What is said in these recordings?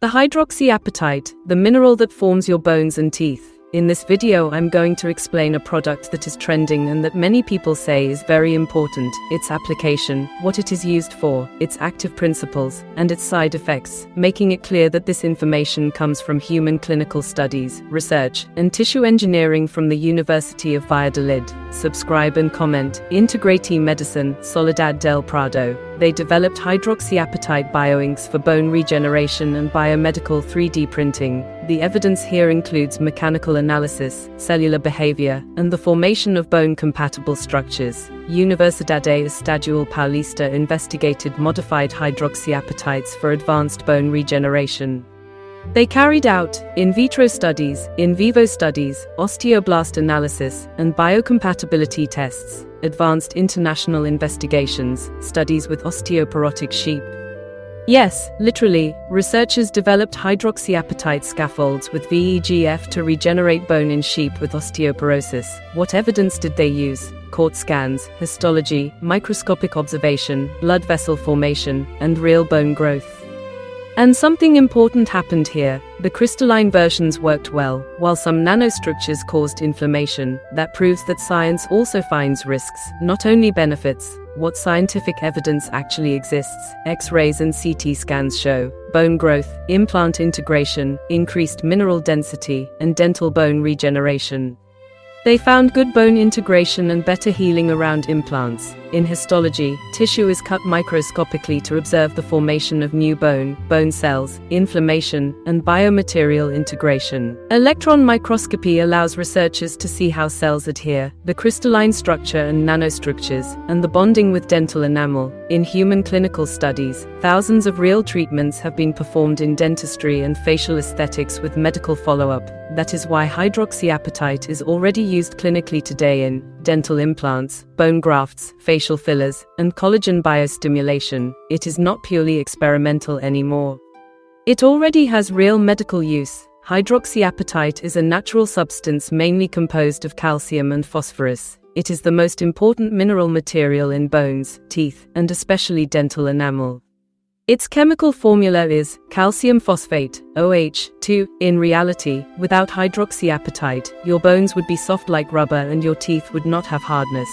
The hydroxyapatite, the mineral that forms your bones and teeth. In this video, I'm going to explain a product that is trending and that many people say is very important, its application, what it is used for, its active principles, and its side effects, making it clear that this information comes from human clinical studies, research, and tissue engineering from the University of Valladolid. Subscribe and comment. Integrate Medicine, Soledad del Prado. They developed hydroxyapatite bioinks for bone regeneration and biomedical 3D printing. The evidence here includes mechanical analysis, cellular behavior, and the formation of bone-compatible structures. Universidad Estadual Paulista investigated modified hydroxyapatites for advanced bone regeneration. They carried out in vitro studies, in vivo studies, osteoblast analysis, and biocompatibility tests, advanced international investigations, studies with osteoporotic sheep. Yes, literally, researchers developed hydroxyapatite scaffolds with VEGF to regenerate bone in sheep with osteoporosis. What evidence did they use? Cord scans, histology, microscopic observation, blood vessel formation, and real bone growth. And something important happened here. The crystalline versions worked well, while some nanostructures caused inflammation. That proves that science also finds risks, not only benefits. What scientific evidence actually exists? X-rays and CT scans show bone growth, implant integration, increased mineral density, and dental bone regeneration. They found good bone integration and better healing around implants. In histology, tissue is cut microscopically to observe the formation of new bone cells, inflammation, and biomaterial integration. Electron microscopy allows researchers to see how cells adhere, the crystalline structure and nanostructures, and the bonding with dental enamel. In human clinical studies, thousands of real treatments have been performed in dentistry and facial aesthetics with medical follow-up. That is why hydroxyapatite is already used clinically today in dental implants, bone grafts, facial fillers, and collagen biostimulation. It is not purely experimental anymore. It already has real medical use. Hydroxyapatite is a natural substance mainly composed of calcium and phosphorus. It is the most important mineral material in bones, teeth, and especially dental enamel. Its chemical formula is calcium phosphate, OH. In reality, without hydroxyapatite, your bones would be soft like rubber and your teeth would not have hardness.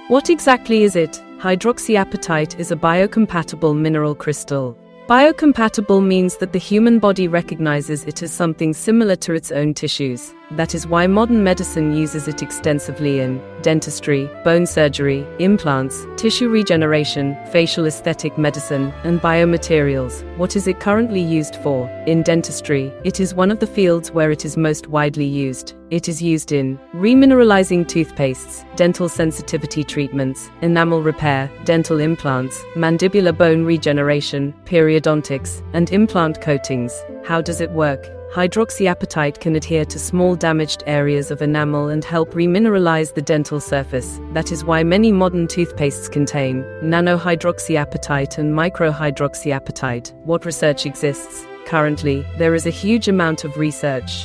What exactly is it? Hydroxyapatite is a biocompatible mineral crystal. Biocompatible means that the human body recognizes it as something similar to its own tissues. That is why modern medicine uses it extensively in dentistry, bone surgery, implants, tissue regeneration, facial aesthetic medicine, and biomaterials. What is it currently used for? In dentistry, it is one of the fields where it is most widely used. It is used in remineralizing toothpastes, dental sensitivity treatments, enamel repair, dental implants, mandibular bone regeneration, periodontics, and implant coatings. How does it work? Hydroxyapatite can adhere to small damaged areas of enamel and help remineralize the dental surface. That is why many modern toothpastes contain nano-hydroxyapatite and micro-hydroxyapatite. What research exists? Currently, there is a huge amount of research.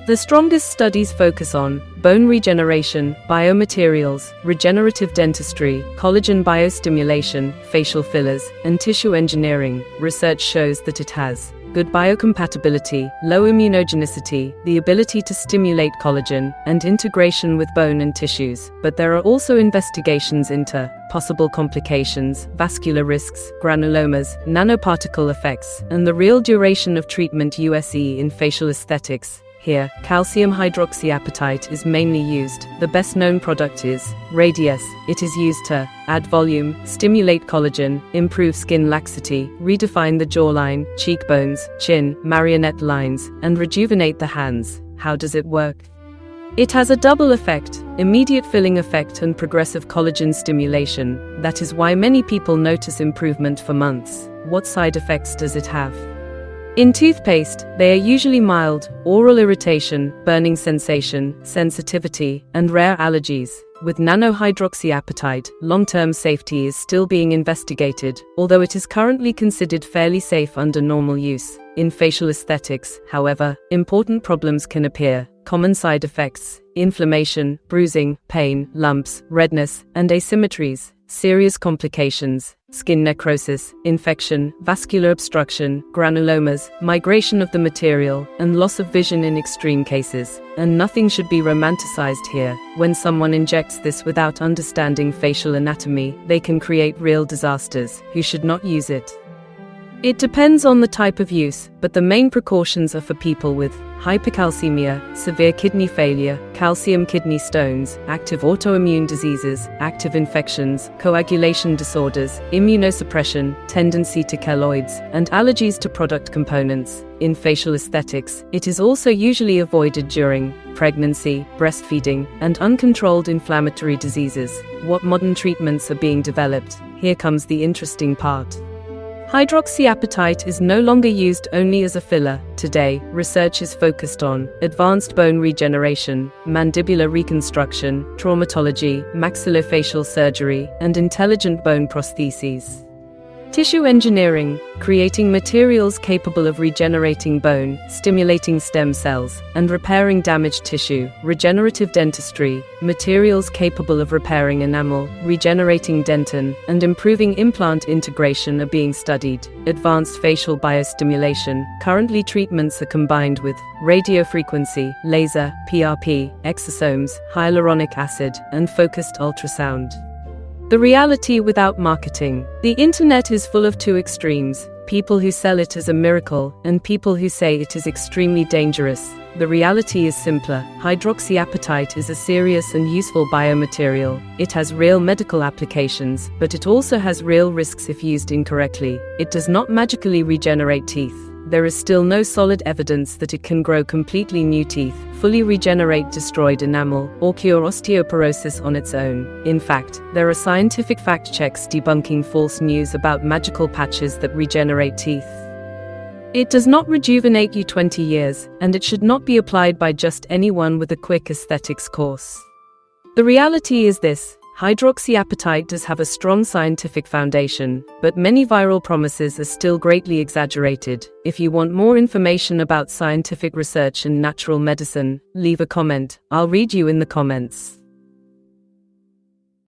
The strongest studies focus on bone regeneration, biomaterials, regenerative dentistry, collagen biostimulation, facial fillers, and tissue engineering. Research shows that it has good biocompatibility, low immunogenicity, the ability to stimulate collagen, and integration with bone and tissues. But there are also investigations into possible complications, vascular risks, granulomas, nanoparticle effects, and the real duration of treatment USE in facial aesthetics. Here, calcium hydroxyapatite is mainly used. The best-known product is Radius. It is used to add volume, stimulate collagen, improve skin laxity, redefine the jawline, cheekbones, chin, marionette lines, and rejuvenate the hands. How does it work? It has a double effect, immediate filling effect and progressive collagen stimulation. That is why many people notice improvement for months. What side effects does it have? In toothpaste, they are usually mild, oral irritation, burning sensation, sensitivity, and rare allergies. With nano-hydroxyapatite, long-term safety is still being investigated, although it is currently considered fairly safe under normal use. In facial aesthetics, however, important problems can appear. Common side effects: inflammation, bruising, pain, lumps, redness, and asymmetries. Serious complications: skin necrosis, infection, vascular obstruction, granulomas, migration of the material, and loss of vision in extreme cases. And nothing should be romanticized here. When someone injects this without understanding facial anatomy, they can create real disasters. You should not use it. It depends on the type of use, but the main precautions are for people with hypercalcemia, severe kidney failure, calcium kidney stones, active autoimmune diseases, active infections, coagulation disorders, immunosuppression, tendency to keloids, and allergies to product components. In facial aesthetics, it is also usually avoided during pregnancy, breastfeeding, and uncontrolled inflammatory diseases. What modern treatments are being developed? Here comes the interesting part. Hydroxyapatite is no longer used only as a filler. Today, research is focused on advanced bone regeneration, mandibular reconstruction, traumatology, maxillofacial surgery, and intelligent bone prostheses. Tissue engineering, creating materials capable of regenerating bone, stimulating stem cells, and repairing damaged tissue. Regenerative dentistry, materials capable of repairing enamel, regenerating dentin, and improving implant integration are being studied. Advanced facial biostimulation, currently treatments are combined with radiofrequency, laser, PRP, exosomes, hyaluronic acid, and focused ultrasound. The reality without marketing. The internet is full of two extremes: people who sell it as a miracle, and people who say it is extremely dangerous. The reality is simpler. Hydroxyapatite is a serious and useful biomaterial. It has real medical applications, but it also has real risks if used incorrectly. It does not magically regenerate teeth. There is still no solid evidence that it can grow completely new teeth, fully regenerate destroyed enamel, or cure osteoporosis on its own. In fact, there are scientific fact checks debunking false news about magical patches that regenerate teeth. It does not rejuvenate you 20 years, and it should not be applied by just anyone with a quick aesthetics course. The reality is this: hydroxyapatite does have a strong scientific foundation, but many viral promises are still greatly exaggerated. If you want more information about scientific research and natural medicine, leave a comment. I'll read you in the comments.